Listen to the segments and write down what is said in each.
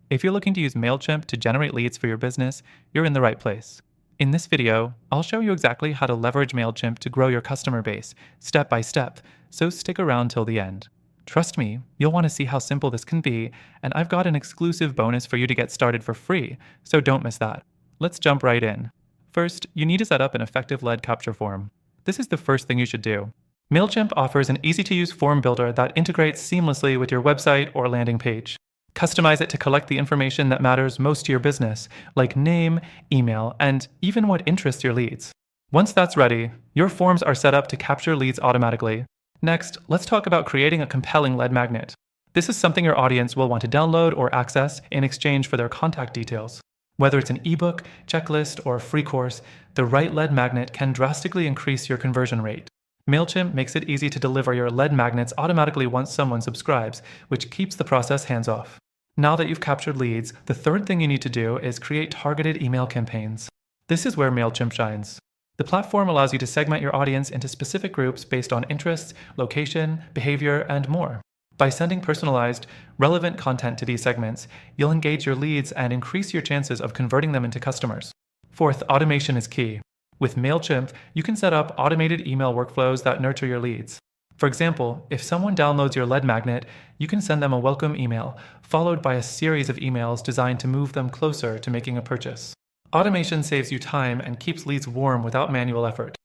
If you're looking to use Mailchimp to generate leads for your business, you're in the right place. In this video, I'll show you exactly how to leverage Mailchimp to grow your customer base, step by step, so stick around till the end. Trust me, you'll want to see how simple this can be, and I've got an exclusive bonus for you to get started for free, so don't miss that. Let's jump right in. First, you need to set up an effective lead capture form. This is the first thing you should do. Mailchimp offers an easy-to-use form builder that integrates seamlessly with your website or landing page. Customize it to collect the information that matters most to your business, like name, email, and even what interests your leads. Once that's ready, your forms are set up to capture leads automatically. Next, let's talk about creating a compelling lead magnet. This is something your audience will want to download or access in exchange for their contact details. Whether it's an ebook, checklist, or a free course, the right lead magnet can drastically increase your conversion rate. Mailchimp makes it easy to deliver your lead magnets automatically once someone subscribes, which keeps the process hands-off. Now that you've captured leads, the third thing you need to do is create targeted email campaigns. This is where Mailchimp shines. The platform allows you to segment your audience into specific groups based on interests, location, behavior, and more. By sending personalized, relevant content to these segments, you'll engage your leads and increase your chances of converting them into customers. Fourth, automation is key. With Mailchimp, you can set up automated email workflows that nurture your leads. For example, if someone downloads your lead magnet, you can send them a welcome email, followed by a series of emails designed to move them closer to making a purchase. Automation saves you time and keeps leads warm without manual effort.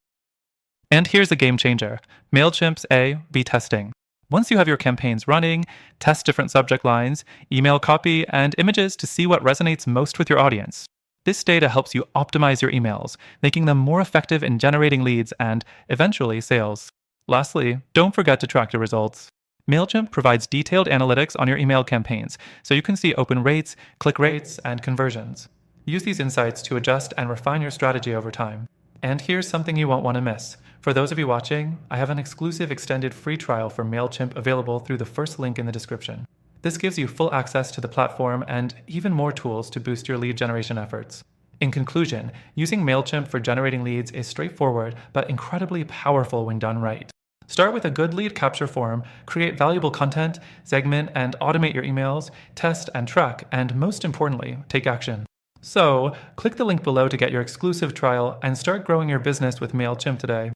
And here's a game changer: Mailchimp's A/B testing. Once you have your campaigns running, test different subject lines, email copy, and images to see what resonates most with your audience. This data helps you optimize your emails, making them more effective in generating leads and, eventually, sales. Lastly, don't forget to track your results. Mailchimp provides detailed analytics on your email campaigns, so you can see open rates, click rates, and conversions. Use these insights to adjust and refine your strategy over time. And here's something you won't want to miss. For those of you watching, I have an exclusive extended free trial for Mailchimp available through the first link in the description. This gives you full access to the platform and even more tools to boost your lead generation efforts. In conclusion, using Mailchimp for generating leads is straightforward but incredibly powerful when done right. Start with a good lead capture form, create valuable content, segment and automate your emails, test and track, and most importantly, take action. So, click the link below to get your exclusive trial and start growing your business with Mailchimp today.